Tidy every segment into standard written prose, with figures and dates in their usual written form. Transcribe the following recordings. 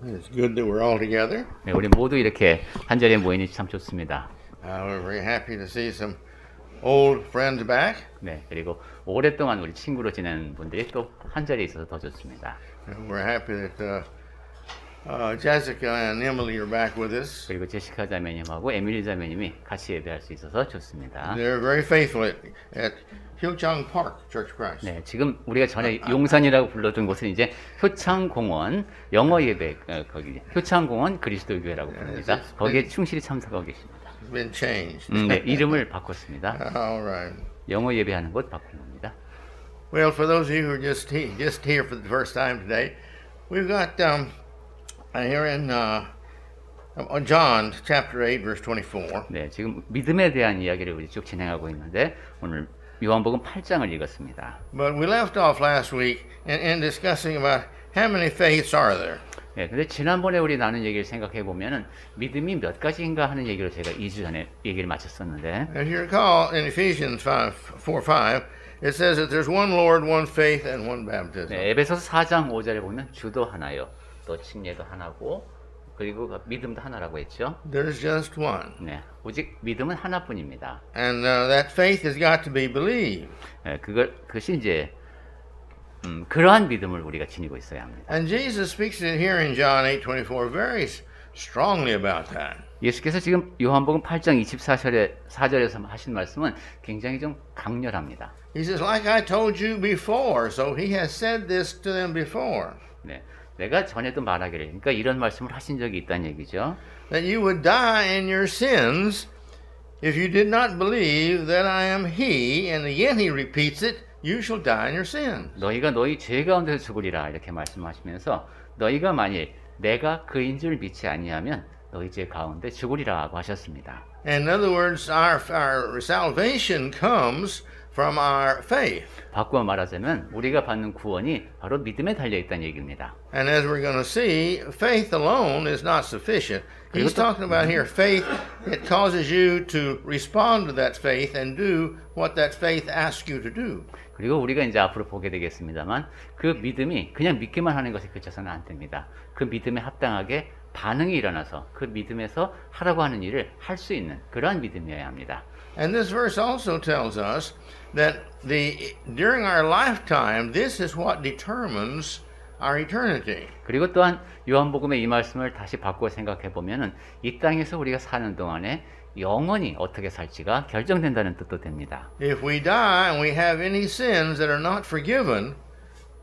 It's good that we're all together. 네, 우리 모두 이렇게 한 자리에 모이니 참 좋습니다. We're very happy to see some old friends back. 네, 그리고 오랫동안 우리 친구로 지낸 분들이 또 한 자리에 있어서 더 좋습니다. And we're happy that Jessica and Emily are back with us. 그리고 제시카 자매님하고 에밀리 자매님이 같이 예배할 수 있어서 좋습니다. They're very faithful at Hyochang Park Church of Christ. 네, 지금 우리가 전에 용산이라고 불렀던 곳은 이제 효창공원 영어 예배 거기 효창공원 그리스도교회라고 부릅니다. 거기에 충실히 참석하고 계십니다. It's been changed. 네, 이름을 바꿨습니다. All right. 영어 예배하는 곳 바꾼 겁니다. Well, for those of you who are just here for the first time today, we've got here in John chapter 8, verse 24. 네, 지금 믿음에 대한 이야기를 우리 쭉 진행하고 있는데 오늘 요한복음 8장을 읽었습니다. But we left off last week in discussing about how many faiths are there. 네, 근데 지난번에 우리 나눈 얘기를 생각해 보면은 믿음이 몇 가지인가 하는 얘기를 제가 2주 전에 얘기를 마쳤었는데, As you recall, in Ephesians 4:5, it says that there's one Lord, one faith, and one baptism. 네, 에베소서 4장 5절에 보면 주도 하나요, 또 침례도 하나고, 그리고 믿음도 하나라고 했죠. There's just one. 네, 오직 믿음은 하나뿐입니다. And that faith has got to be believed. 네, 그것이 이제 그러한 믿음을 우리가 지니고 있어야 합니다. And Jesus speaks it here in John 8:24 very strongly about that. 예수께서 지금 요한복음 8장 24절에서 하신 말씀은 굉장히 좀 강렬합니다. He says, like I told you before, so he has said this to them before. 네, 내가 전에도 말하기를, 그러니까 이런 말씀을 하신 적이 있다는 얘기죠. That you would die in your sins if you did not believe that I am he, and again he repeats it, you shall die in your sins. 너희가 너희 죄 가운데서 죽으리라 이렇게 말씀하시면서 너희가 만일 내가 그인 줄 믿지 아니하면 너희 죄 가운데 죽으리라고 하셨습니다. In other words, our salvation comes from our faith. 바꾸어 말하자면 우리가 받는 구원이 바로 믿음에 달려 있다는 얘기입니다. And as we're going to see, faith alone is not sufficient. He's talking about here faith that causes you to respond to that faith and do what that faith asks you to do. 그리고 우리가 이제 앞으로 보게 되겠습니다만 그 믿음이 그냥 믿기만 하는 것에 그쳐서는 안 됩니다. 그 믿음에 합당하게 반응이 일어나서 그 믿음에서 하라고 하는 일을 할 수 있는 그러한 믿음이어야 합니다. And this verse also tells us that during our lifetime, this is what determines our eternity. 그리고 또한 요한복음의 이 말씀을 다시 바꾸어 생각해 보면은 이 땅에서 우리가 사는 동안에 영원히 어떻게 살지가 결정된다는 뜻도 됩니다. If we die and we have any sins that are not forgiven,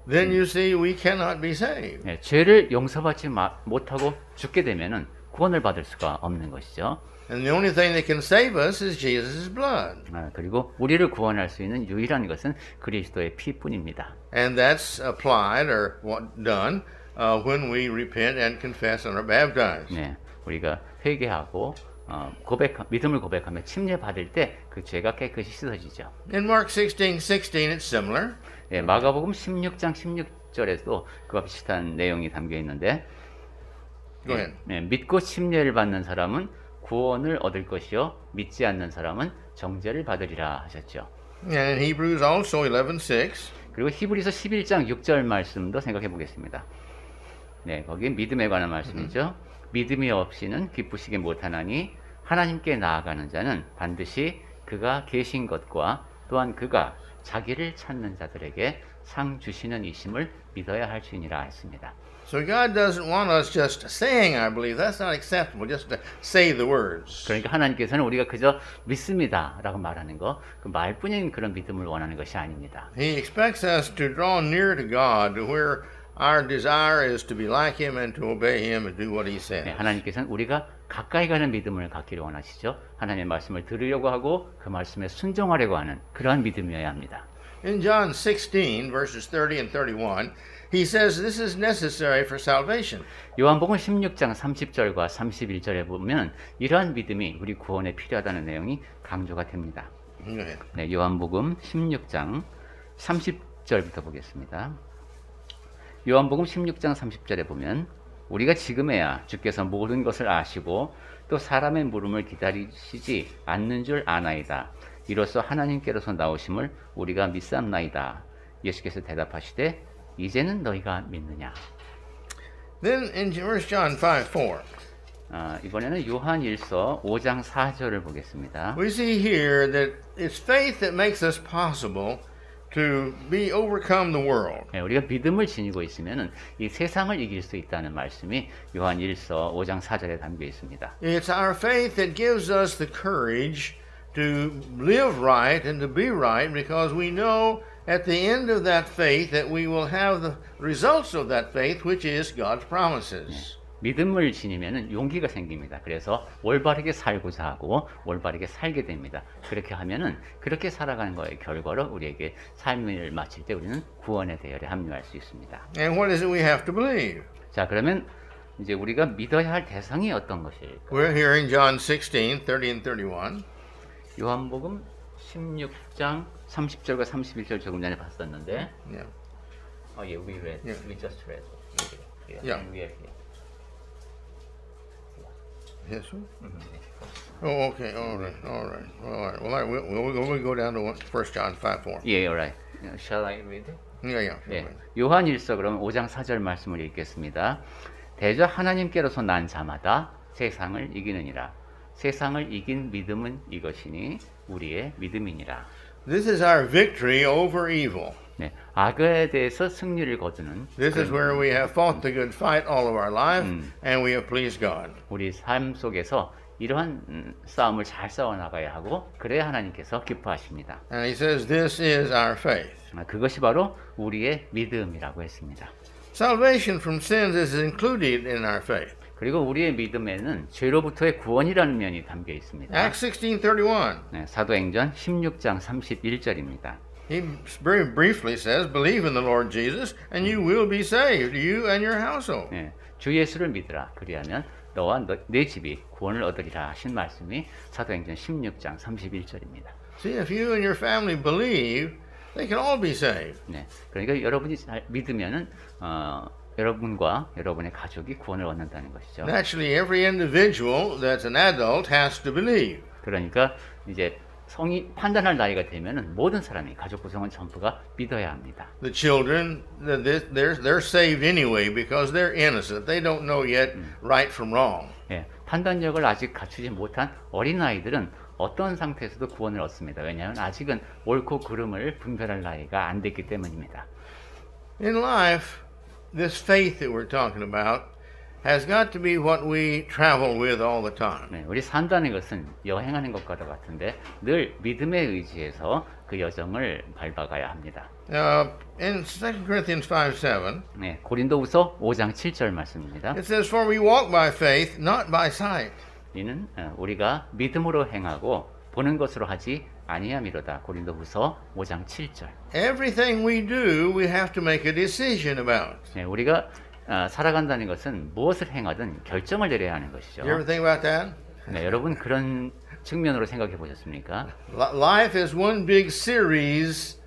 then you see we cannot be saved. 네, 죄를 용서받지 못하고 죽게 되면은 구원을 받을 수가 없는 것이죠. And the only thing that can save us is Jesus' blood. 그리고 우리를 구원할 수 있는 유일한 것은 그리스도의 피뿐입니다. And that's applied or done when we repent and confess and are baptized. 네, 우리가 회개하고 믿음을 고백하며 침례 받을 때 그 죄가 깨끗이 씻어지죠. In Mark 16:16, it's similar. 네, 마가복음 16장 16절에도 그와 비슷한 내용이 담겨 있는데, Go ahead. 네, 믿고 침례를 받는 사람은 구원을 얻을 것이요 믿지 않는 사람은 정죄를 받으리라 하셨죠. And in Hebrews also 11:6. 그리고 히브리서 11장 6절 말씀도 생각해 보겠습니다. 네, 거기 믿음에 관한 말씀이죠. 믿음이 없이는 기쁘시게 못하나니 하나님께 나아가는 자는 반드시 그가 계신 것과 또한 그가 자기를 찾는 자들에게 상 주시는 이심을 믿어야 할지니라 했습니다. So God doesn't want us just saying I believe. That's not acceptable, just to say the words. 그러니까 하나님께서는 우리가 그저 믿습니다라고 말하는 거, 그 말뿐인 그런 믿음을 원하는 것이 아닙니다. He expects us to draw near to God, to where our desire is to be like Him and to obey Him and do what He says. 네, 하나님께서는 우리가 가까이 가는 믿음을 갖기를 원하시죠. 하나님의 말씀을 들으려고 하고 그 말씀에 순종하려고 하는 그러한 믿음이어야 합니다. In John 16, verses 30 and 31, he says this is necessary for salvation. 요한복음 16장 30절과 31절에 보면 이러한 믿음이 우리 구원에 필요하다는 내용이 강조가 됩니다. Go ahead. 네, 요한복음 16장 30절부터 보겠습니다. 요한복음 16장 30절에 보면 우리가 지금에야 주께서 모든 것을 아시고 또 사람의 물음을 기다리시지 않는 줄 아나이다. 이로써 하나님께로서 나오심을 우리가 믿사옵나이다. 예수께서 대답하시되 이제는 너희가 믿느냐. Then in 1 John 5:4, 이번에는 요한일서 5장 4절을 보겠습니다. we see here that it's faith that makes us possible to be overcome the world. 네, 우리가 믿음을 지니고 있으면 이 세상을 이길 수 있다는 말씀이 요한일서 5장 4절에 담겨 있습니다. It's our faith that gives us the courage to live right and to be right because we know at the end of that faith that we will have the results of that faith, which is God's promises. 믿음을 지니면 용기가 생깁니다. 그래서 올바르게 살고자 하고 올바르게 살게 됩니다. 그렇게 하면은 그렇게 살아가는 거의 결과로 우리에게 삶을 마칠 때 우리는 구원의 대열에 합류할 수 있습니다. And what is it we have to believe? 자, 그러면 이제 우리가 믿어야 할 대상이 어떤 것일까? We're here in John 16, 30 and 31. 요한복음 16장 30절과 31절 조금 전에 봤었는데, Yeah. we read, Yeah. we just read. Yeah. And we are here. Yes, sir? Oh, okay. All right. All right. Well, we'll go down to 1 John 5:4. 예, alright. Shall I read? Yeah. 예, 요한일서 그럼 5장 4절 말씀을 읽겠습니다. 대저 하나님께로서 난 자마다 세상을 이기느니라. 세상을 이긴 믿음은 이것이니 우리의 믿음이니라. This is our victory over evil. 네, 악에 대해서 승리를 거두는 This is where we have fought the good fight all of our life, and we have pleased God. 우리 삶 속에서 이러한 싸움을 잘 싸워 나가야 하고 그래야 하나님께서 기뻐하십니다. And he says this is our faith. 그것이 바로 우리의 믿음이라고 했습니다. Salvation from sins is included in our faith. 그리고 우리의 믿음에는 죄로부터의 구원이라는 면이 담겨 있습니다. Acts 16:31. 네, 사도행전 16장 31절입니다. He very briefly says, "Believe in the Lord Jesus, and you will be saved, you and your household." 네, 주 예수를 믿으라. 그리하면 너와 내 집이 구원을 얻으리라 하신 말씀이 사도행전 16장 31절입니다. See, if you and your family believe, they can all be saved. 네, 그러니까 여러분이 잘 믿으면은 여러분과 여러분의 가족이 구원을 얻는다는 것이죠. Naturally, every individual that's an adult has to believe. 그러니까 이제 성이 판단할 나이가 되면은 모든 사람이 가족 구성원 전부가 믿어야 합니다. The children, they're saved anyway because they're innocent. They don't know yet right from wrong. 예, 판단력을 아직 갖추지 못한 어린 아이들은 어떤 상태에서도 구원을 얻습니다. 왜냐하면 아직은 옳고 그름을 분별할 나이가 안 됐기 때문입니다. In life, this faith that we're talking about has got to be what we travel with all the time. 네, 우리 산다는 것은 여행하는 것과 같은데 늘 믿음에 의지해서 그 여정을 밟아가야 합니다. In 2 Corinthians 5:7, 네, 고린도후서 5장 7절 말씀입니다. it says, "For we walk by faith, not by sight." 이는 우리가 믿음으로 행하고 보는 것으로 하지 아니함이로다. 고린도후서 5장 7절. Everything we do, we have to make a decision about. 네, 우리가 살아간다는 것은 무엇을 행하든 결정을 내려야 하는 것이죠. You ever think about that? 네, 여러분 그런 측면으로 생각해 보셨습니까? Life is one big series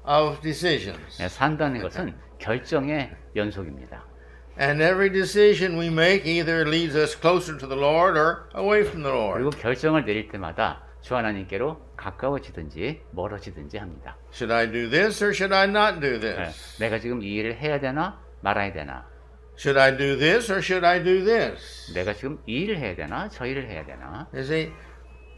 of decisions. 네, 산다는 것은 결정의 연속입니다. And every decision we make either leads us closer to the Lord or away from the Lord. 그리고 결정을 내릴 때마다 주 하나님께로 가까워지든지 멀어지든지 합니다. Should I do this or should I not do 네, this? 내가 지금 이 일을 해야 되나 말아야 되나? Should I do this or should I do this? 내가 지금 이 일을 해야 되나 저 일을 해야 되나? You see?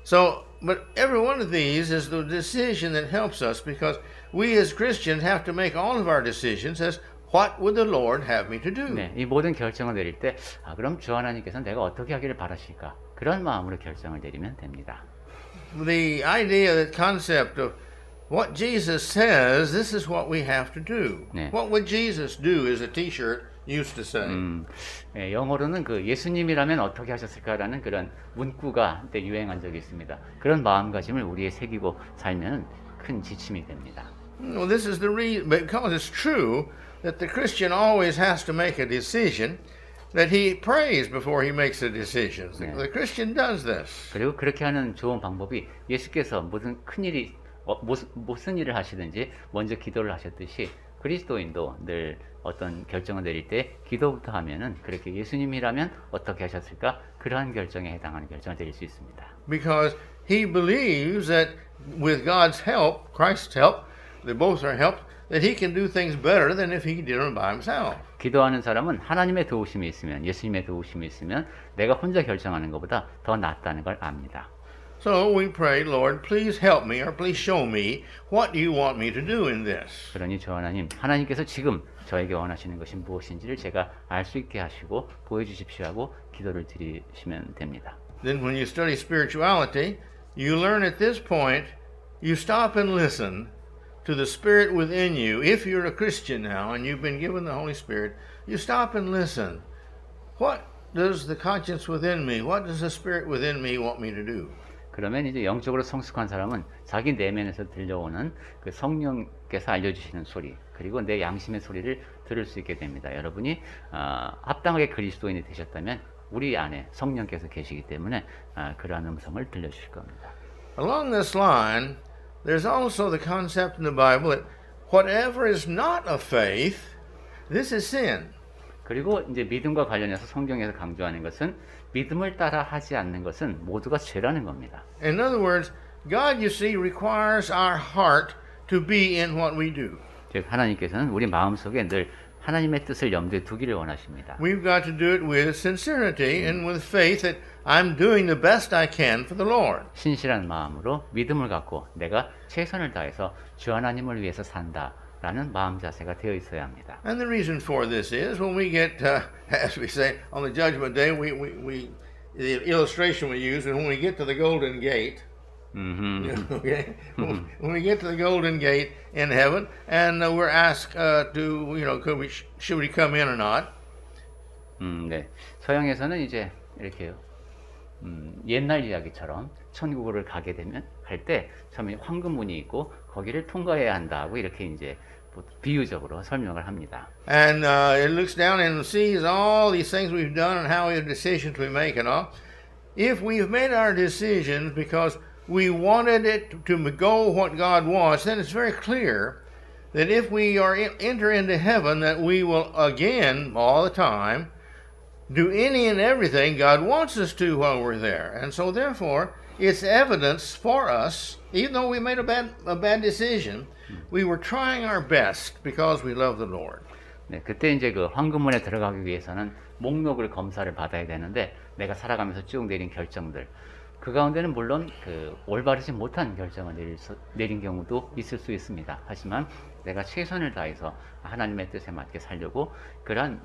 So, but every one of these is the decision that helps us because we as Christians have to make all of our decisions as what would the Lord have me to do? 네, 이 모든 결정을 내릴 때 그럼 주 하나님께서 내가 어떻게 하기를 바라실까? 그런 마음으로 결정을 내리면 됩니다. The idea, the concept of what Jesus says, this is what we have to do. 네. What would Jesus do is a t-shirt used to say. 예, 영어로는 그 예수님이라면 어떻게 하셨을까라는 그런 문구가 한때 유행한 적이 있습니다. 그런 마음가짐을 우리에 새기고 살면 큰 지침이 됩니다. Well, this is the reason, because it's true that the Christian always has to make a decision, that he prays before he makes a decision. 네. The Christian does this. 그리고 그렇게 하는 좋은 방법이 예수께서 무슨 큰일이 무슨 일을 하시든지 먼저 기도를 하셨듯이 그리스도인도 늘 어떤 결정을 내릴 때 기도부터 하면은 그렇게 예수님이라면 어떻게 하셨을까? 그러한 결정에 해당하는 결정을 내릴 수 있습니다. Because he believes that with God's help, Christ's help, they both are helped, that he can do things better than if he did them by himself. 기도하는 사람은 하나님의 도우심이 있으면, 예수님의 도우심이 있으면 내가 혼자 결정하는 것보다 더 낫다는 걸 압니다. So we pray, Lord, please help me or please show me what you want me to do in this. 그러니 주 하나님, 하나님께서 지금 저에게 원하시는 것이 무엇인지를 제가 알 수 있게 하시고 보여주십시오 하고 기도를 드리시면 됩니다. Then when you study spirituality, you learn at this point, you stop and listen to the Spirit within you. If you're a Christian now and you've been given the Holy Spirit, you stop and listen. What does the conscience within me, what does the Spirit within me want me to do? 그러면 이제 영적으로 성숙한 사람은 자기 내면에서 들려오는 그 성령께서 알려주시는 소리, 그리고 내 양심의 소리를 들을 수 있게 됩니다. 여러분이 합당하게 그리스도인이 되셨다면 우리 안에 성령께서 계시기 때문에 그러한 음성을 들려주실 겁니다. Along this line, there's also the concept in the Bible that whatever is not of faith, this is sin. 그리고 이제 믿음과 관련해서 성경에서 강조하는 것은 믿음을 따라 하지 않는 것은 모두가 죄라는 겁니다. In other words, God, you see, requires our heart to be in what we do. 즉 하나님께서는 우리 마음속에 늘 하나님의 뜻을 염두에 두기를 원하십니다. We've got to do it with sincerity and with faith that I'm doing the best I can for the Lord. 신실한 마음으로 믿음을 갖고 내가 최선을 다해서 주 하나님을 위해서 산다라는 마음 자세가 되어 있어야 합니다. And the reason for this is when we get, as we say, on the Judgment Day, the illustration we use is when we get to the Golden Gate. Okay? When we get to the Golden Gate in heaven, and we're asked should we come in or not? 네. 서양에서는 이제 이렇게요. 옛날 이야기처럼 천국을 가게 되면 갈 때 처음에 황금문이 있고 거기를 통과해야 한다고 이렇게 이제 비유적으로 설명을 합니다. And it looks down and sees all these things we've done and how the decisions we make and all. If we've made our decisions because we wanted it to go what God wants, then it's very clear that if we enter into heaven, that we will again, all the time, do any and everything God wants us to while we're there. And so therefore, it's evidence for us, even though we made a bad decision, we were trying our best because we love the Lord. 네, 그때 이제 그 황금문에 들어가기 위해서는 목록을 검사를 받아야 되는데 내가 살아가면서 쭉 내린 결정들, 그 가운데는 물론 그 올바르지 못한 결정을 내린 경우도 있을 수 있습니다. 하지만 내가 최선을 다해서 하나님의 뜻에 맞게 살려고 그러한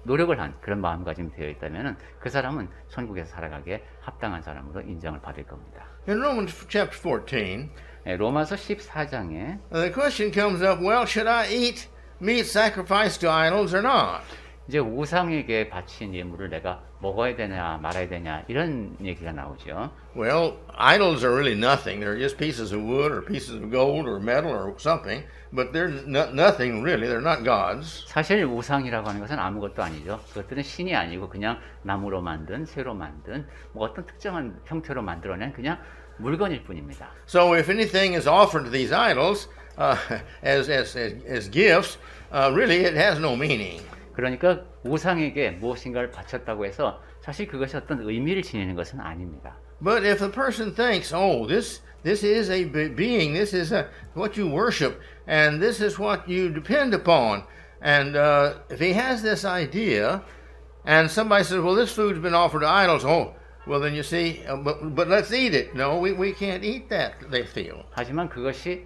노력을 한 그런 마음가짐이 되어 있다면 그 사람은 천국에서 살아가기에 합당한 사람으로 인정을 받을 겁니다. In Romans chapter 14, 네, 로마서 14장에 the question comes up, well, should I eat meat sacrificed to idols or not? 이제 우상에게 바친 예물을 내가 먹어야 되냐 말아야 되냐 이런 얘기가 나오죠. Well, idols are really nothing. They're just pieces of wood or pieces of gold or metal or something, but they're nothing really. They're not gods. 사실 우상이라고 하는 것은 아무것도 아니죠. 그것들은 신이 아니고 그냥 나무로 만든, 쇠로 만든 뭐 어떤 특정한 형태로 만들어낸 그냥 물건일 뿐입니다. So if anything is offered to these idols as gifts, really it has no meaning. 그러니까 우상에게 무엇인가를 바쳤다고 해서 사실 그것이 어떤 의미를 지니는 것은 아닙니다. But if the person thinks, oh, this is a being, this is what you worship, and this is what you depend upon, and if he has this idea, and somebody says, well, this food's been offered to idols, oh, well then you see, but let's eat it. No, we can't eat that, they feel. 하지만 그것이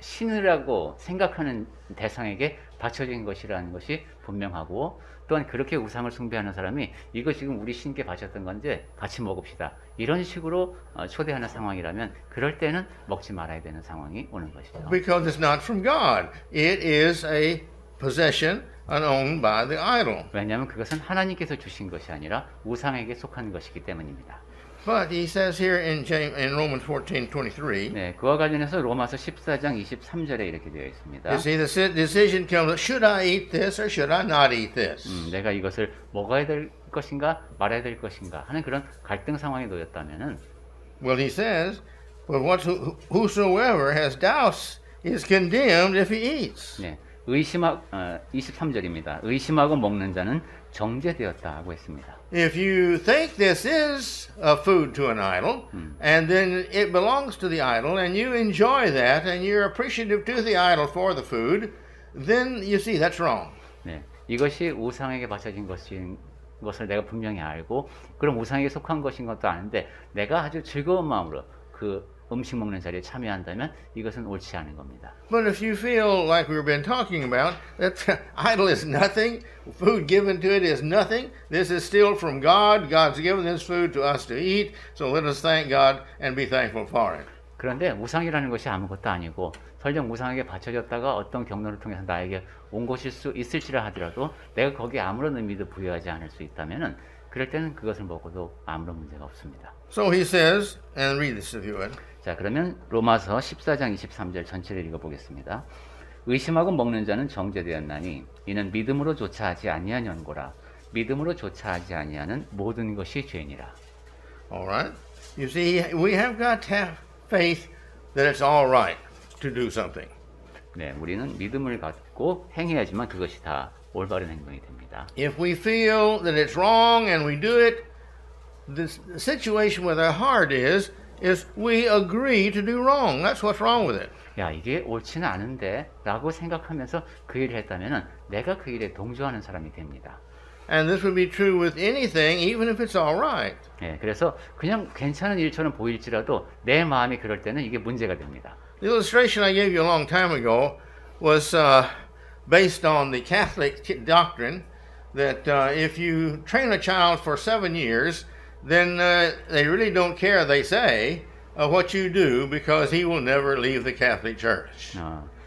신이라고 생각하는 대상에게 바쳐진 것이라는 것이 분명하고 또한 그렇게 우상을 숭배하는 사람이 이거 지금 우리 신께 바쳤던 건데 같이 먹읍시다 이런 식으로 초대하는 상황이라면 그럴 때는 먹지 말아야 되는 상황이 오는 것이죠. Because it's not from God. It is a possession owned by the idol. 왜냐하면 그것은 하나님께서 주신 것이 아니라 우상에게 속한 것이기 때문입니다. But he says here in Romans 14:23, 네, 그와 관련해서 로마서 14장 23절에 이렇게 되어 있습니다. you see the decision comes, should I eat this or should I not eat this? 내가 이것을 먹어야 될 것인가 말아야 될 것인가 하는 그런 갈등 상황에 놓였다면은 Well, he says, but whosoever has doubts is condemned if he eats. 네, 의심하 23절입니다. 의심하고 먹는 자는 정죄되었다 하고 했습니다. If you think this is a food to an idol, and then it belongs to the idol, and you enjoy that, and you're appreciative to the idol for the food, then you see that's wrong. 네, 이것이 우상에게 바쳐진 것을 내가 분명히 알고 그럼 우상에게 속한 것인 것도 아는데 내가 아주 즐거운 마음으로 그 음식 먹는 자리에 참여한다면 이것은 옳지 않은 겁니다. But if you feel like we've been talking about, that the idol is nothing, food given to it is nothing, this is still from God, God's given this food to us to eat, so let us thank God and be thankful for it. 그런데 우상이라는 것이 아무것도 아니고 설령 우상에게 바쳐졌다가 어떤 경로를 통해서 나에게 온 것일 수 있을지라 하더라도 내가 거기에 아무런 의미도 부여하지 않을 수 있다면은 그럴 때는 그것을 먹어도 아무런 문제가 없습니다. So he says, and read this if you would. 자, 그러면 로마서 14장 23절 전체를 읽어보겠습니다. 의심하고 먹는 자는 정죄되었나니 이는 믿음으로 조차하지 아니한 연고라. 믿음으로 조차하지 아니하는 모든 것이 죄니라. All right. You see, we have got to have faith that it's all right to do something. 네, 우리는 믿음을 갖고 행해야지만 그것이 다 올바른 행동이 됩니다. If we feel that it's wrong and we do it, the situation with our heart is we agree to do wrong. That's what's wrong with it. 야, 이게 옳지는 않은데 라고 생각하면서 그 일을 했다면 내가 그 일에 동조하는 사람이 됩니다. And this would be true with anything, even if it's all right. 네, 그래서 그냥 괜찮은 일처럼 보일지라도 내 마음이 그럴 때는 이게 문제가 됩니다. The illustration I gave you a long time ago was based on the Catholic doctrine that if you train a child for 7 years, then they really don't care, they say, what you do because he will never leave the Catholic Church.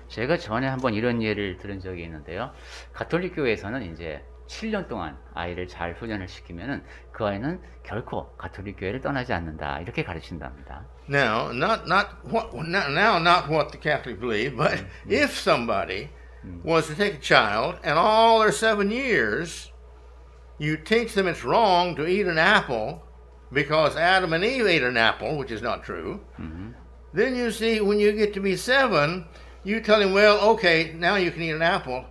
제가 전에 한번 이런 예를 들은 적이 있는데요. 가톨릭 교회에서는 이제 7년 동안 아이를 잘 훈련을 시키면은 그 아이는 결코 가톨릭 교회를 떠나지 않는다 이렇게 가르친답니다. Now, not what the Catholics believe, but if somebody was to take a child and all their 7 years, you teach them it's wrong to eat an apple because Adam and Eve ate an apple, which is not true. Then you see, when you get to be 7, you tell him, well, okay, now you can eat an apple,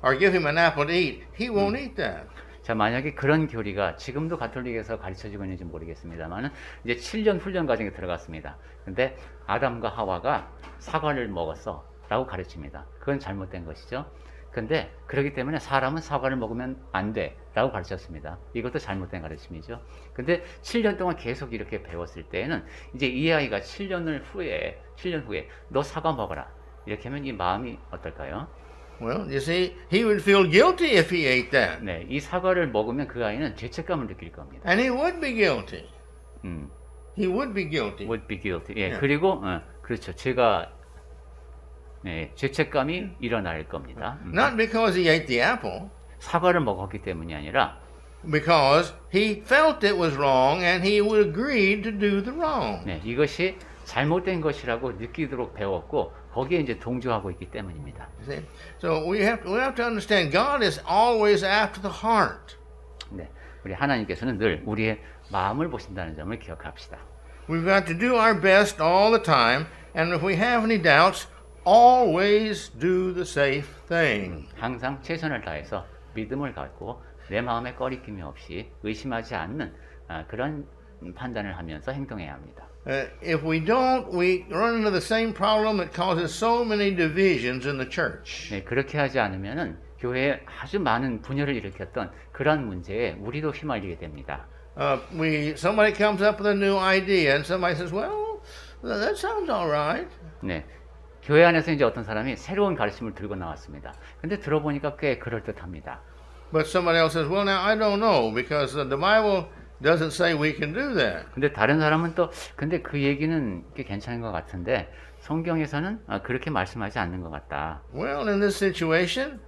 or give him an apple to eat. He won't eat that. 자, 만약에 그런 교리가 지금도 가톨릭에서 가르쳐지고 있는지 모르겠습니다만은 이제 7년 훈련 과정에 들어갔습니다. 근데 아담과 하와가 사과를 먹었어 라고 가르칩니다. 그건 잘못된 것이죠. 근데 그렇기 때문에 사람은 사과를 먹으면 안 돼 라고 가르쳤습니다. 이것도 잘못된 가르침이죠. 근데 7년 동안 계속 이렇게 배웠을 때에는 이제 이 아이가 7년 후에 너 사과 먹어라 이렇게 하면 이 마음이 어떨까요? Well, you see, he would feel guilty if he ate that. 네, 이 사과를 먹으면 그 아이는 죄책감을 느낄 겁니다. And he would be guilty. He would be guilty. Would be guilty. 예, 그리고 그렇죠. 죄책감이 일어날 겁니다. Not because he ate the apple, 사과를 먹었기 때문이 아니라 because he felt it was wrong and he would agree to do the wrong. 네, 이것이 잘못된 것이라고 느끼도록 배웠고 거기에 이제 동조하고 있기 때문입니다. See? So we have to understand God is always after the heart. 네, 우리 하나님께서는 늘 우리의 마음을 보신다는 점을 기억합시다. We've got to do our best all the time, and if we have any doubts, always do the safe thing. 항상 최선을 다해서 믿음을 갖고 내 마음에 꺼리낌이 없이 의심하지 않는 그런 판단을 하면서 행동해야 합니다. If we don't, we run into the same problem that causes so many divisions in the church. 네, 그렇게 하지 않으면은 교회에 아주 많은 분열을 일으켰던 그런 문제에 우리도 휘말리게 됩니다. Somebody comes up with a new idea, and somebody says, "Well, that sounds all right." 네, 교회 안에서 이제 어떤 사람이 새로운 가르침을 들고 나왔습니다. 근데 들어보니까 꽤 그럴듯합니다. But somebody else says, "Well, now I don't know because the Bible doesn't say we can do that." 근데 다른 사람은 또 근데 그 얘기는 꽤 괜찮은 것 같은데 성경에서는 그렇게 말씀하지 않는 것 같다. Well, in this situation,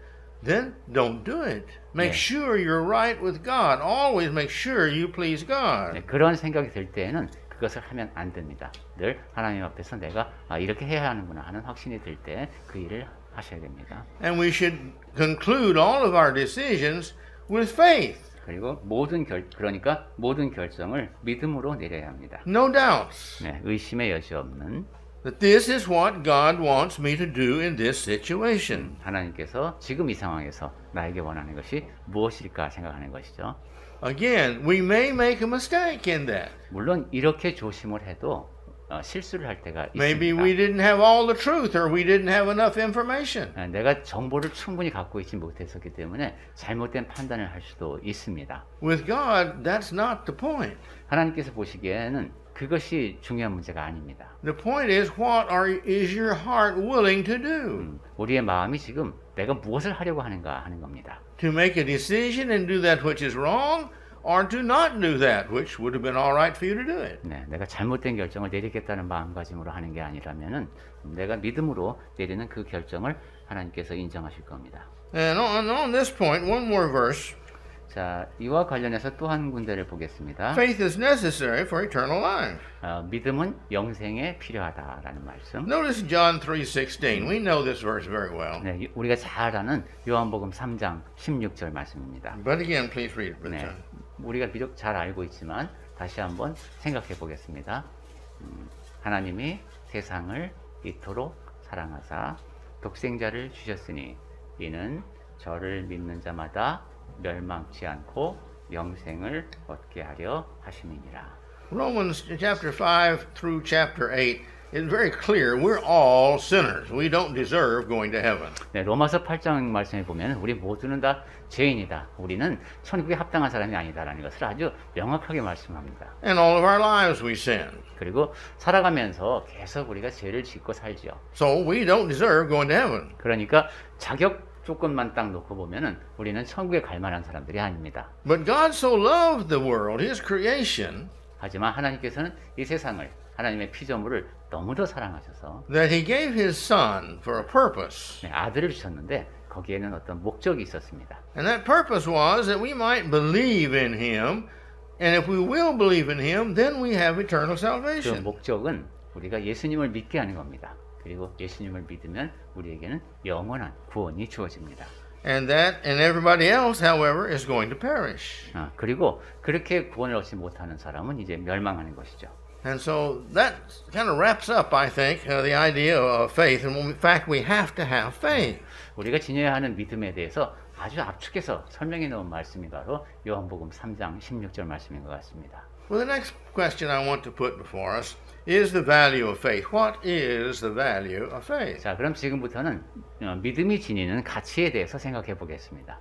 then don't do it. Make sure you're right with God. Always make sure you please God. 네, 그런 생각이 들 때에는 그것을 하면 안 됩니다. 늘 하나님 앞에서 내가 이렇게 해야 하는구나 하는 확신이 들 때 그 일을 하셔야 됩니다. And we should conclude all of our decisions with faith. 그리고 그러니까 모든 결정을 믿음으로 내려야 합니다. No doubts. 네, 의심의 여지 없는. that this is what God wants me to do in this situation. 하나님께서 지금 이 상황에서 나에게 원하는 것이 무엇일까 생각하는 것이죠. Again, we may make a mistake in that. 물론 이렇게 조심을 해도 실수를 할 때가 Maybe 있습니다. we didn't have all the truth or we didn't have enough information. 내가 정보를 충분히 갖고 있지 못했었기 때문에 잘못된 판단을 할 수도 있습니다. With God, that's not the point. 하나님께서 보시기에는 그것이 중요한 문제가 아닙니다. The point is, is your heart willing to do? 우리의 마음이 지금 내가 무엇을 하려고 하는가 하는 겁니다. To make a decision and do that which is wrong, or to not do that which would have been all right for you to do it. 네, 내가 잘못된 결정을 내리겠다는 마음가짐으로 하는 게 아니라면은 내가 믿음으로 내리는 그 결정을 하나님께서 인정하실 겁니다. And on this point, one more verse. 자, 이와 관련해서 또 한 군데를 보겠습니다. Faith is necessary for eternal life. 믿음은 영생에 필요하다라는 말씀. Notice John 3:16. We know this verse very well. 네, 우리가 잘 아는 요한복음 3장 16절 말씀입니다. But again, please read it. Brother 네, John. 우리가 비록 잘 알고 있지만 다시 한번 생각해 보겠습니다. 하나님이 세상을 이토록 사랑하사 독생자를 주셨으니 이는 저를 믿는 자마다 멸망치 않고 영생을 얻게 하려 하심이니라. Romans chapter 5 through chapter 8 is very clear. We're all sinners. We don't deserve going to heaven. 네, 로마서 8장 말씀에 보면 우리 모두는 다 죄인이다. 우리는 천국에 합당한 사람이 아니다라는 것을 아주 명확하게 말씀합니다. And all of our lives we sin. 그리고 살아가면서 계속 우리가 죄를 짓고 살지요. So we don't deserve going to heaven. 그러니까 자격 조건만 딱 놓고 보면은 우리는 천국에 갈 만한 사람들이 아닙니다. But God so loved the world, His creation, 하지만 하나님께서는 이 세상을 하나님의 피조물을 너무도 사랑하셔서 that He gave His Son for a purpose. 네, 아들을 주셨는데 거기에는 어떤 목적이 있었습니다. And that purpose was that we might believe in Him, and if we will believe in Him, then we have eternal 그 salvation. 목적은 우리가 예수님을 믿게 하는 겁니다. 그리고 예수님을 믿으면 우리에게는 영원한 구원이 주어집니다. And everybody else, however, is going to perish. 그리고 그렇게 구원을 얻지 못하는 사람은 이제 멸망하는 것이죠. And so that kind of wraps up, I think, the idea of faith. And in fact, we have to have faith. 우리가 지녀야 하는 믿음에 대해서 아주 압축해서 설명해 놓은 말씀이 바로 요한복음 3장 16절 말씀인 것 같습니다. Well, the next question I want to put before us is the value of faith. What is the value of faith? 자, 그럼 지금부터는 믿음이 지니는 가치에 대해서 생각해 보겠습니다.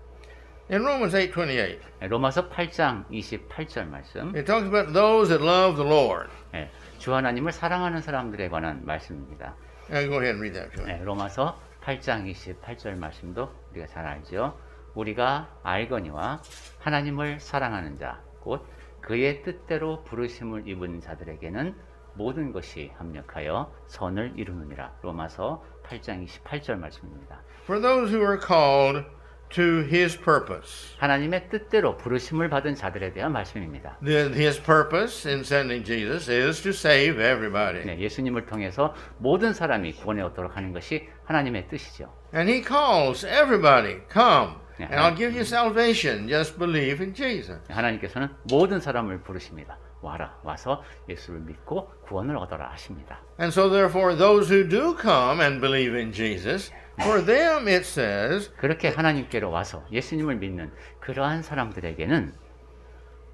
In Romans 8:28, 로마서 8장 28절 말씀. it talks about those that love the Lord. 네, 주 하나님을 사랑하는 사람들에 관한 말씀입니다. Go ahead and read that. 네, 로마서 8장 28절 말씀도 우리가 잘 알죠. 우리가 알거니와 하나님을 사랑하는 자, 곧 그의 뜻대로 부르심을 입은 자들에게는 모든 것이 합력하여 선을 이루느니라. 로마서 8장 28절 말씀입니다. For those who are called to His purpose. 하나님의 뜻대로 부르심을 받은 자들에 대한 말씀입니다. His purpose in sending Jesus is to save everybody. 네, 예수님을 통해서 모든 사람이 구원에 얻도록 하는 것이 하나님의 뜻이죠. And He calls everybody, come, Yeah. and I'll give you salvation. Just believe in Jesus. 하나님께서는 모든 사람을 부르십니다. 와라, 와서 예수를 믿고 구원을 얻어라 하십니다. And so therefore those who do come and believe in Jesus, for them it says, 그렇게 하나님께로 와서 예수님을 믿는 그러한 사람들에게는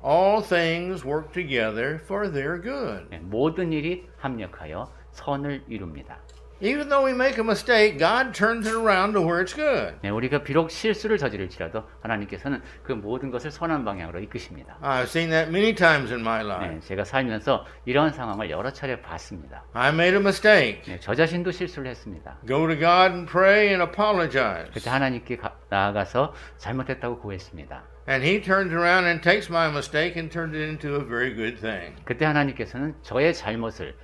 all things work together for their good. 모든 일이 합력하여 선을 이룹니다. Even though we make a mistake, God turns it around to where it's good. 네, 우리가 비록 실수를 저지를지라도 하나님께서는 그 모든 것을 선한 방향으로 이끄십니다. I've seen that many times in my life. 네, 제가 살면서 이러한 상황을 여러 차례 봤습니다. I made a mistake. 네, 저 자신도 실수를 했습니다. Go to God and pray and apologize. 그때 하나님께 나아가서 잘못했다고 고했습니다. And He turns around and takes my mistake and turns it into a very good thing. 그때 하나님께서는 저의 잘못을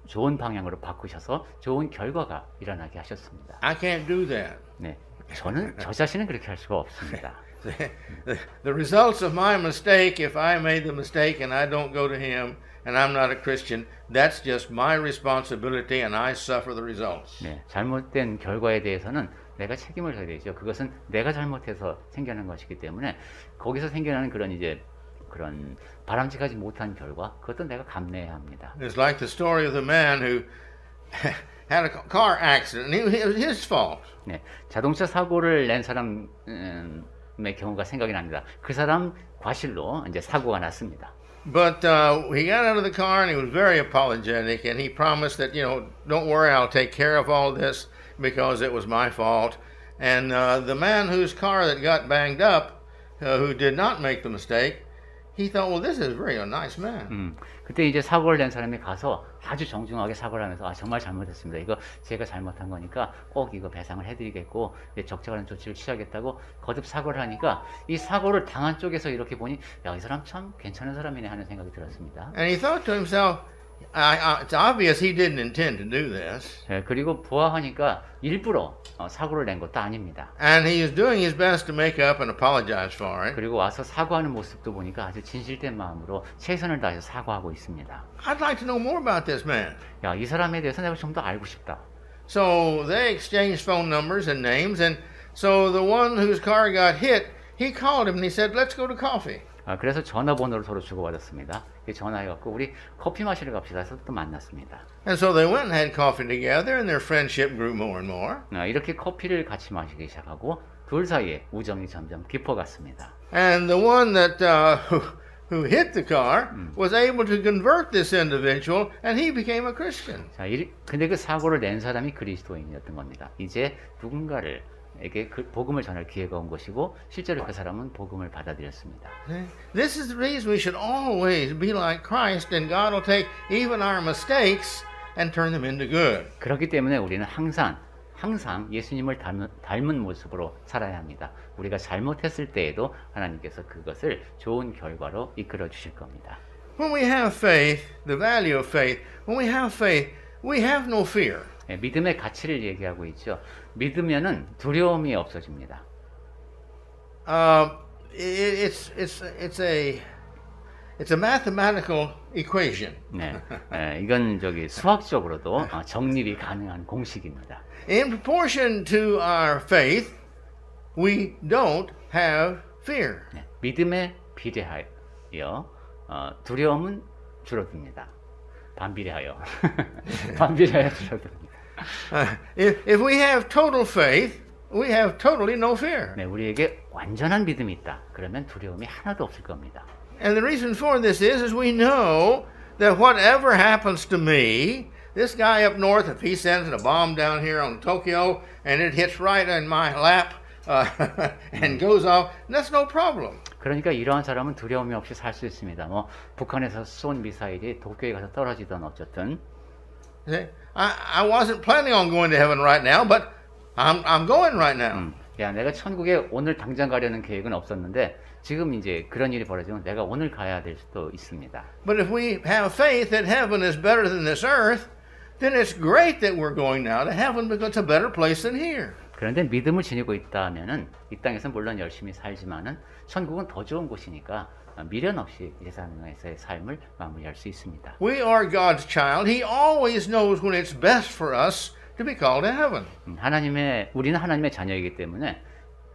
좋은 방향으로 바꾸셔서 좋은 결과가 일어나게 하셨습니다. I can't do that. 네, 저는 저 자신은 그렇게 할 수가 없습니다. The results of my mistake, if I made the mistake and I don't go to Him and I'm not a Christian, that's just my responsibility and I suffer the results. 네, 잘못된 결과에 대해서는 내가 책임을 져야 되죠. 그것은 내가 잘못해서 생겨난 것이기 때문에 거기서 생겨나는 그런 바람직하지 못한 결과, 그것도 내가 감내해야 합니다. It's like the story of the man who had a car accident. It was his fault. 네, 자동차 사고를 낸 사람의 경우가 생각이 납니다. 그 사람 과실로 이제 사고가 났습니다. But he got out of the car and he was very apologetic, and he promised that, don't worry, I'll take care of all this because it was my fault. And the man whose car that got banged up, who did not make the mistake, he thought, well, this is really a nice man. 그때 이제 사고를 낸 사람이 가서 아주 정중하게 사과를 하면서 아 정말 잘못했습니다. 이거 제가 잘못한 거니까 꼭 이거 배상을 해드리겠고 적절한 조치를 취하겠다고 거듭 사과를 하니까 이 사고를 당한 쪽에서 이렇게 보니 야, 이 사람 참 괜찮은 사람이네 하는 생각이 들었습니다. And he thought to himself, it's obvious he didn't intend to do this. 네, 그리고 보아하니까 일부러 사고를 낸 것도 아닙니다. And he is doing his best to make up and apologize for it. 그리고 와서 사과하는 모습도 보니까 아주 진실된 마음으로 최선을 다해서 사과하고 있습니다. I'd like to know more about this man. 야, 이 사람에 대해서 내가 좀 더 알고 싶다. So they exchanged phone numbers and names, and so the one whose car got hit, he called him and he said, let's go to coffee. 그래서 전화번호를 서로 주고받았습니다. 전화해갖고 우리 커피 마시러 갑시다 해서 또 만났습니다. And so they went and had coffee together, and their friendship grew more and more. 이렇게 커피를 같이 마시기 시작하고 둘 사이에 우정이 점점 깊어갔습니다. And the one that who hit the car was able to convert this individual, and he became a Christian. 자, 근데 그 사고를 낸 사람이 그리스도인이었던 겁니다. 이제 누군가에게 그 복음을 전할 기회가 온 것이고 실제로 그 사람은 복음을 받아들였습니다. This is the reason we should always be like Christ, and God will take even our mistakes and turn them into good. 그렇기 때문에 우리는 항상 예수님을 닮은 모습으로 살아야 합니다. 우리가 잘못했을 때에도 하나님께서 그것을 좋은 결과로 이끌어 주실 겁니다. When we have faith, the value of faith, when we have faith, we have no fear. 믿음의 가치를 얘기하고 있죠. 믿으면은 두려움이 없어집니다. It's a mathematical equation. 네, 이건 수학적으로도 정립이 가능한 공식입니다. In proportion to our faith, we don't have fear. 네, 믿음에 비례하여 두려움은 줄어듭니다. 반비례하여 줄어듭니다. If we have total faith, we have totally no fear. 네, 우리에게 완전한 믿음이 있다. 그러면 두려움이 하나도 없을 겁니다. And the reason for this is we know that whatever happens to me, this guy up north, if he sends a bomb down here on Tokyo and it hits right in my lap and goes off, that's no problem. 그러니까 이러한 사람은 두려움이 없이 살 수 있습니다. 뭐 북한에서 쏜 미사일이 도쿄에 가서 떨어지든 어쨌든. I wasn't planning on going to heaven right now, but I'm going right now. 야, 내가 천국에 오늘 당장 가려는 계획은 없었는데 지금 이제 그런 일이 벌어지면 내가 오늘 가야 될 수도 있습니다. But if we have faith that heaven is better than this earth, then it's great that we're going now to heaven because it's a better place than here. 그런데 믿음을 지니고 있다면은 이 땅에서 물론 열심히 살지만은 천국은 더 좋은 곳이니까 미련 없이 이 세상에서의 삶을 마무리할 수 있습니다. We are God's child. He always knows when it's best for us to be called to heaven. 우리는 하나님의 자녀이기 때문에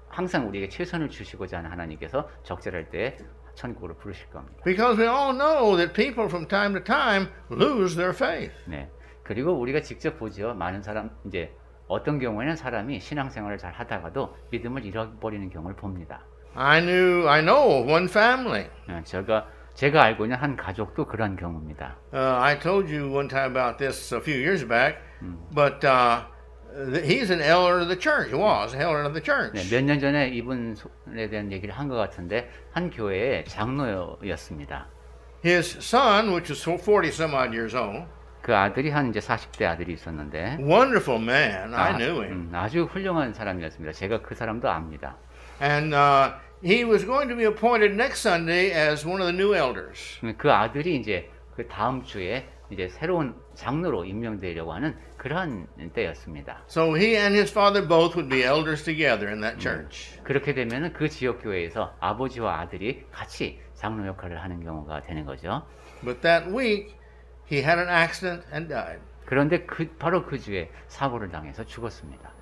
항상 우리에게 최선을 주시고자 하는 하나님께서 적절할 때 천국으로 부르실 겁니다. Because we all know that people from time to time lose their faith. 네. 그리고 우리가 직접 보죠. 많은 사람 이제 어떤 경우에는 사람이 신앙생활을 잘 하다가도 믿음을 잃어버리는 경우를 봅니다. I know of one family. 제가 알고 있는 한 가족도 그런 경우입니다. I told you one time about this a few years back, but he's an elder of the church. He was an elder of the church. 네, 몇 년 전에 이분에 대한 얘기를 한 것 같은데 한 교회의 장로였습니다. His son, which was 40 some odd years old, 그 아들이 한 이제 40대 아들이 있었는데 wonderful man. I knew him. 아주 훌륭한 사람이었습니다. 제가 그 사람도 압니다. And he was going to be appointed next Sunday as one of the new elders. 그 아들이 이제 그 다음 주에 이제 새로운 장로로 임명되려고 하는 그러한 때였습니다. So he and his father both would be elders together in that church. 그렇게 되면은 그 지역 교회에서 아버지와 아들이 같이 장로 역할을 하는 경우가 되는 거죠. But that week he had an accident and died. 그런데 바로 그 주에 사고를 당해서 죽었습니다.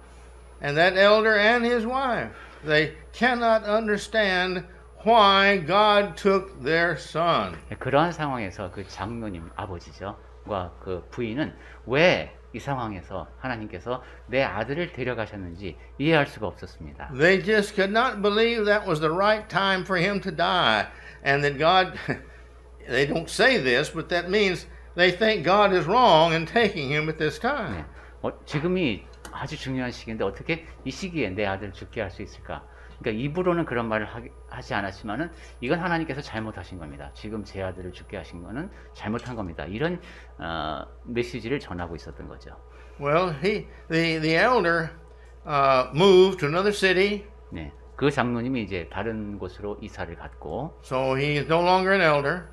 And that elder and his wife, they cannot understand why God took their son. 그러한 상황에서 그 장로님 아버지죠, 과 그 부인은 왜 이 상황에서 하나님께서 내 아들을 데려가셨는지 이해할 수가 없었습니다. They just could not believe that was the right time for him to die, and that God, they don't say this, but that means they think God is wrong in taking him at this time. 네. 지금이 아주 중요한 시기인데 어떻게 이 시기에 내 아들을 죽게 할 수 있을까? 그러니까 입으로는 그런 말을 하지 않았지만은 이건 하나님께서 잘못하신 겁니다. 지금 제 아들을 죽게 하신 거는 잘못한 겁니다. 이런 메시지를 전하고 있었던 거죠. Well, the elder moved to another city, 네. 그 장로님이 이제 다른 곳으로 이사를 갔고, so he is no longer an elder.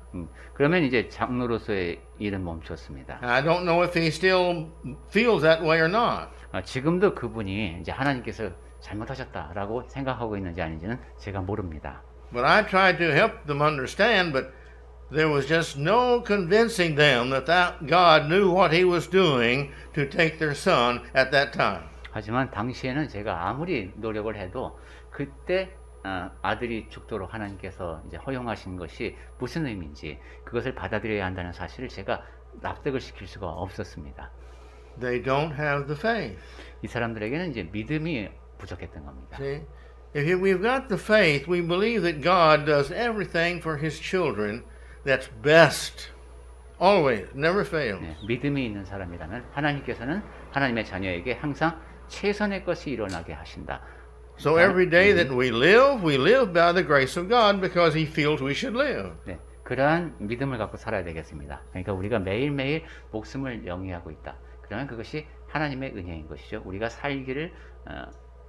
그러면 이제 장로로서의 일은 멈췄습니다. I don't know if he still feels that way or not. 지금도 그분이 이제 하나님께서 잘못하셨다라고 생각하고 있는지 아닌지는 제가 모릅니다. But I tried to help them understand, but there was just no convincing them that God knew what he was doing to take their son at that time. 하지만 당시에는 제가 아무리 노력을 해도 그때 아들이 죽도록 하나님께서 이제 허용하신 것이 무슨 의미인지 그것을 받아들여야 한다는 사실을 제가 납득을 시킬 수가 없었습니다. They don't have the faith. 이 사람들에게는 이제 믿음이 부족했던 겁니다. See, if we've got the faith, we believe that God does everything for his children that's best. Always, never fails. 네, 믿음이 있는 사람이라면 하나님께서는 하나님의 자녀에게 항상 최선의 것이 일어나게 하신다. So every day that we live by the grace of God because he feels we should live. 네, 그러한 믿음을 갖고 살아야 되겠습니다. 그러니까 우리가 매일매일 목숨을 영위하고 있다. 그러면 그것이 하나님의 은혜인 것이죠. 우리가 살기를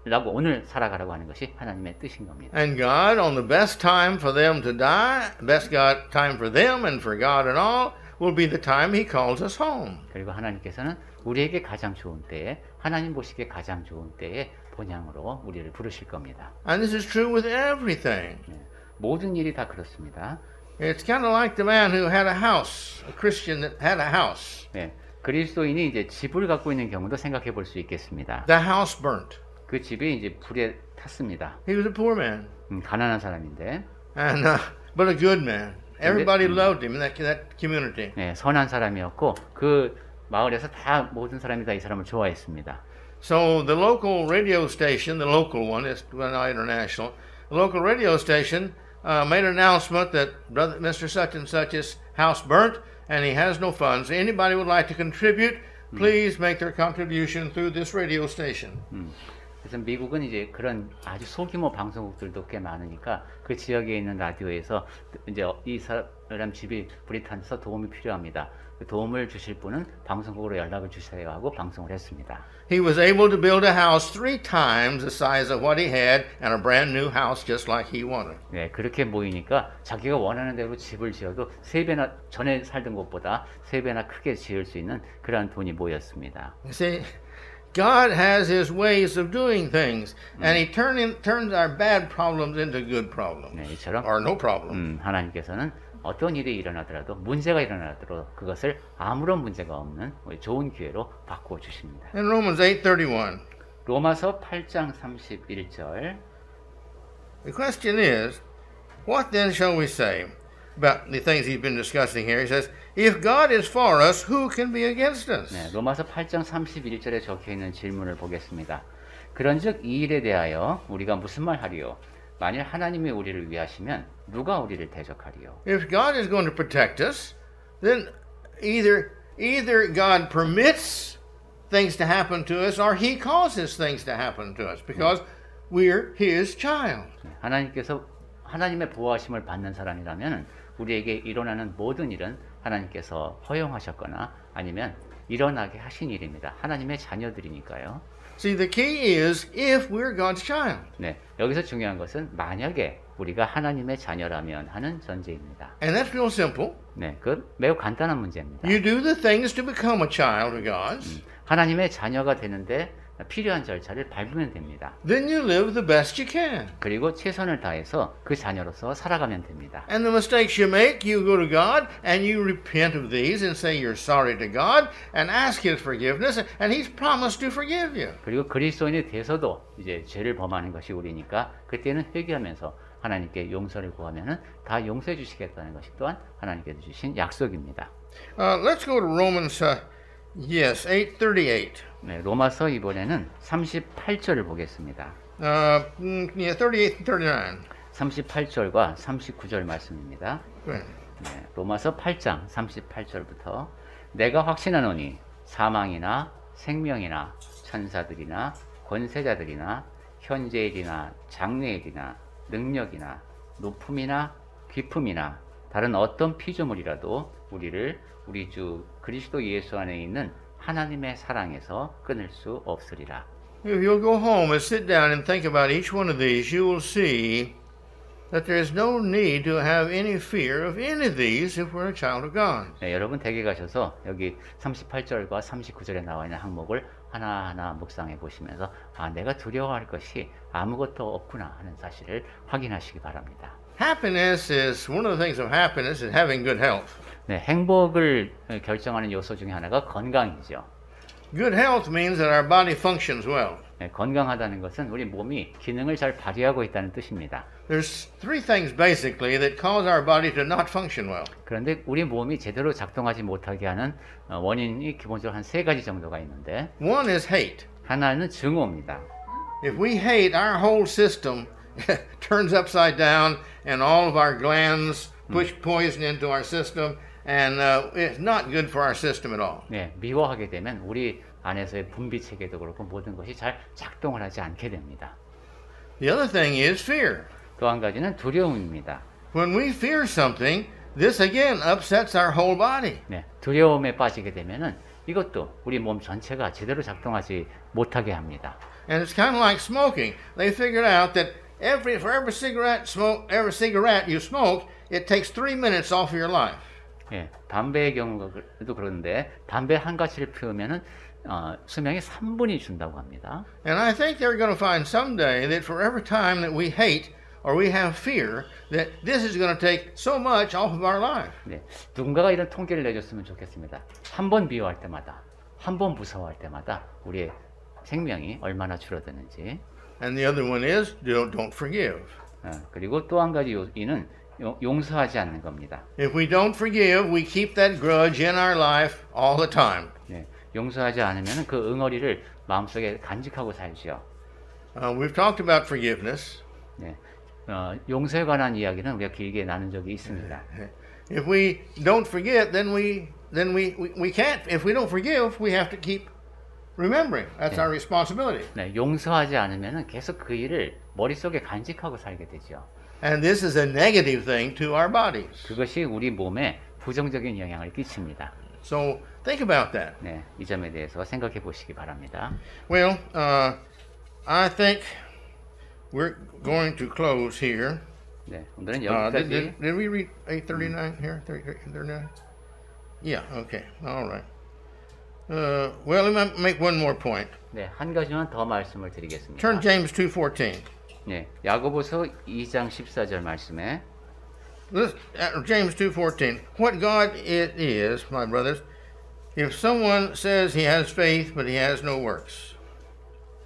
라고 오늘 살아가라고 하는 것이 하나님의 뜻인 겁니다. And God, on the best time for them to die, best God time for them and for God and all, will be the time he calls us home. 그리고 하나님께서는 우리에게 가장 좋은 때에 하나님 보시기에 가장 좋은 때에 본향으로 우리를 부르실 겁니다. And this is true with everything. 네, 모든 일이 다 그렇습니다. It's kind of like the man who had a house, a Christian that had a house. 네, 그리스도인이 이제 집을 갖고 있는 경우도 생각해 볼 수 있겠습니다. The house burnt. 그 집이 이제 불에 탔습니다. He was a poor man, 가난한 사람인데, and but a good man. Everybody loved him in that community. 네, 선한 사람이었고 그 마을에서 다 모든 사람이 다 이 사람을 좋아했습니다. So the local radio station, the local one, it's not international. The local radio station made an announcement that Mr. Such and Such's house burnt, and he has no funds. Anybody would like to contribute, please make their contribution through this radio station. 그래서 미국은 이제 그런 아주 소규모 방송국들도 꽤 많으니까 그 지역에 있는 라디오에서 이제 이 사람 집이 불이 타서 도움이 필요합니다. 그 도움을 주실 분은 방송국으로 연락을 주세요 하고 방송을 했습니다. He was able to build a house 3 times the size of what he had and a brand new house just like he wanted. 네, 그렇게 모이니까 자기가 원하는 대로 집을 지어도 3배나 전에 살던 곳보다 3배나 크게 지을 수 있는 그러한 돈이 모였습니다. You see, God has his ways of doing things, and he turns our bad problems into good problems, 네, 이처럼 or no problem. 하나님께서는 어떤 일이 일어나더라도 문제가 일어나더라도 그것을 아무런 문제가 없는 좋은 기회로 바꾸어 주십니다. In Romans 8:31, 로마서 8장 31절. the question is, what then shall we say about the things he's been discussing here? He says, if God is for us, who can be against us? 네, 로마서 8장 31절에 적혀 있는 질문을 보겠습니다. 그런즉 이 일에 대하여 우리가 무슨 말 하리요? 만일 하나님이 우리를 위하시면 누가 우리를 대적하리요? If God is going to protect us, then either God permits things to happen to us or he causes things to happen to us because we're his child. 하나님께서 하나님의 보호하심을 받는 사람이라면 우리에게 일어나는 모든 일은 하나님께서 허용하셨거나 아니면 일어나게 하신 일입니다. 하나님의 자녀들이니까요. See, the key is if we're God's child. 네, 여기서 중요한 것은 만약에 우리가 하나님의 자녀라면 하는 전제입니다. And that's real simple. 네, 그 매우 간단한 문제입니다. You do the things to become a child of God's. 하나님의 자녀가 되는데 필요한 절차를 밟으면 됩니다. Then you live the best you can. 그리고 최선을 다해서 그 자녀로서 살아가면 됩니다. And the mistakes you make, you go to God and you repent of these and say you're sorry to God and ask his forgiveness and he's promised to forgive you. 그리고 그리스도인이 돼서도 이제 죄를 범하는 것이 우리니까 그때는 회개하면서 하나님께 용서를 구하면은 다 용서해 주시겠다는 것이 또한 하나님께서 주신 약속입니다. Let's go to Romans Yes, 8:38. 네, 로마서 이번에는 38절을 보겠습니다. Yeah, 38 and 39. 38절과 39절 말씀입니다. Go ahead. 네, 로마서 8장 38절부터 내가 확신하노니 사망이나 생명이나 천사들이나 권세자들이나 현재일이나 장래일이나 능력이나 높음이나 깊음이나 다른 어떤 피조물이라도 우리를 우리 주 그리스도 예수 안에 있는 하나님의 사랑에서 끊을 수 없으리라. If you'll go home and sit down and think about each one of these, you will see that there is no need to have any fear of any of these if we're a child of God. 네, 여러분 댁에 가셔서 여기 38절과 39절에 나와 있는 항목을 하나하나 묵상해 보시면서 아, 내가 두려워할 것이 아무것도 없구나 하는 사실을 확인하시기 바랍니다. Happiness is one of the things of happiness is having good health. 네, 행복을 결정하는 요소 중에 하나가 건강이죠. Good health means that our body functions well. 네, 건강하다는 것은 우리 몸이 기능을 잘 발휘하고 있다는 뜻입니다. There's three things basically that cause our body to not function well. 그런데 우리 몸이 제대로 작동하지 못하게 하는 원인이 기본적으로 한 세 가지 정도가 있는데 One is hate. 하나는 증오입니다. If we hate, our whole system turns upside down and all of our glands push poison into our system and it's not good for our system at all. 네, 미워하게 되면 우리 안에서의 분비 체계도 그렇고 모든 것이 잘 작동을 하지 않게 됩니다. The other thing is fear. 또 한 가지는 두려움입니다. When we fear something, this again upsets our whole body. 네, 두려움에 빠지게 되면은 이것도 우리 몸 전체가 제대로 작동하지 못하게 합니다. And it's kind of like smoking. They figured out that for every cigarette you smoke, it takes 3 minutes off of your life. 예, 담배의 경우도 그런데 담배 한 가지를 피우면은 수명이 3분이 준다고 합니다. And I think they're going to find someday that for every time that we hate or we have fear, that this is going to take so much off of our life. 네, 누군가가 이런 통계를 내줬으면 좋겠습니다. 한 번 미워할 때마다, 한 번 무서워할 때마다 우리의 생명이 얼마나 줄어드는지. And the other one is don't forgive. 그리고 또 한 가지 이는 용서하지 않는 겁니다. If we don't forgive, we keep that grudge in our life all the time. 네, 용서하지 않으면 그 응어리를 마음속에 간직하고 살죠. We've talked about forgiveness. 네, 용서에 관한 이야기는 우리가 길게 나눈 적이 있습니다. If we don't forget, then we can't. If we don't forgive, we have to keep remembering. That's our responsibility. 네, 용서하지 않으면 계속 그 일을 머릿속에 간직하고 살게 되죠. And this is a negative thing to our bodies. 그것이 우리 몸에 부정적인 영향을 끼칩니다. So think about that. 네, 이 점에 대해서 생각해 보시기 바랍니다. Well, I think we're going to close here. 네, 오늘은 Did 여기까지. we read 839 here? 39? Yeah, okay. All right. Well, let me make one more point. 네, 한 가지만 더 말씀을 드리겠습니다. Turn James 2:14. 네, 야고보서 2장 14절 말씀에 James 2:14. What God it is, my brothers, if someone says he has faith but he has no works.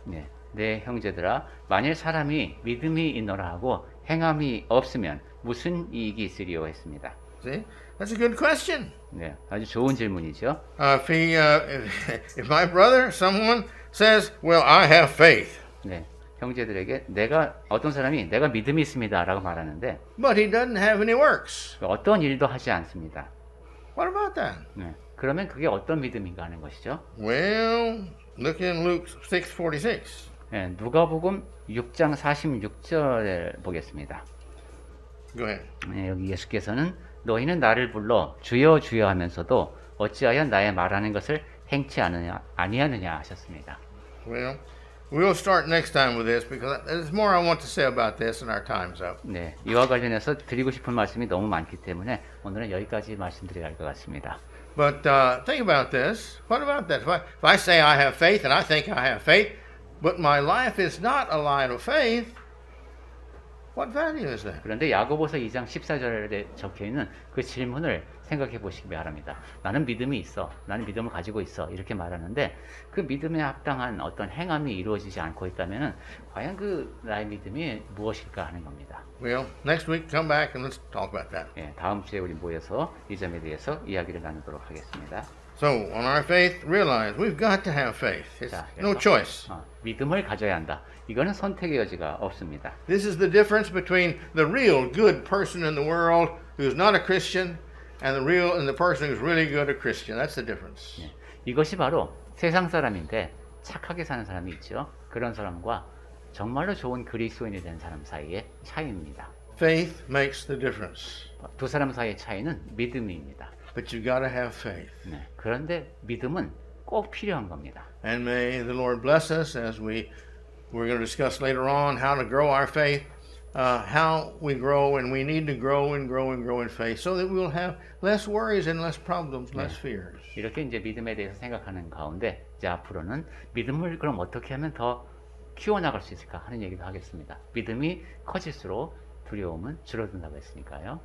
네, 내 형제들아, 만일 사람이 믿음이 있노라 하고 행함이 없으면 무슨 이익이 있으리요 했습니다. See, that's a good question. 네, 아주 좋은 질문이죠. If my brother, someone says, "Well, I have faith," 네, 형제들에게 어떤 사람이 내가 믿음이 있습니다라고 말하는데 but he doesn't have any works, 어떤 일도 하지 않습니다. what about that? 네, 그러면 그게 어떤 믿음인가 하는 것이죠. Well, look in Luke 6:46. 네, 누가복음 6장 46절을 보겠습니다. Go ahead. 네, 여기 예수께서는 너희는 나를 불러 주여 주여 하면서도 어찌하여 나의 말하는 것을 행치 아니하느냐 하셨습니다. Well, we'll start next time with this because there's more I want to say about this and our time's up. 네, 이와 관련해서 드리고 싶은 말씀이 너무 많기 때문에 오늘은 여기까지 말씀드려야 할 것 같습니다. But think about this. What about that? If I say I have faith and I think I have faith, but my life is not a life of faith, what value is that? 그런데 야고보서 2장 14절에 적혀 있는 그 질문을 생각해 보시기 바랍니다. 나는 믿음이 있어. 나는 믿음을 가지고 있어. 이렇게 말하는데 그 믿음에 합당한 어떤 행함이 이루어지지 않고 있다면 과연 그 나의 믿음이 무엇일까 하는 겁니다. Well, next week come back and let's talk about that. 예, 다음 주에 우리 모여서 이 점에 대해서 이야기를 나누도록 하겠습니다. So, on our faith, realize we've got to have faith. It's 자, no 그래서, choice. 믿음을 가져야 한다. 이거는 선택의 여지가 없습니다. This is the difference between the real good person in the world who's not a Christian and the person who's really good a Christian. That's the difference. 네, 이것이 바로 세상 사람인데 착하게 사는 사람이 있죠. 그런 사람과 정말로 좋은 그리스도인이 된 사람 사이의 차이입니다. Faith makes the difference. 두 사람 사이의 차이는 믿음입니다. But you've got to have faith. 네, 그런데 믿음은 꼭 필요한 겁니다. And may the Lord bless us as we're going to discuss later on how to grow our faith, how we grow, and we need to grow and grow and grow in faith so that we'll have less worries and less problems, less fears. 이렇게 이제 믿음에 대해서 생각하는 가운데 이제 앞으로는 믿음을 그럼 어떻게 하면 더 키워나갈 수 있을까 하는 얘기도 하겠습니다. 믿음이 커질수록 두려움은 줄어든다고 했으니까요.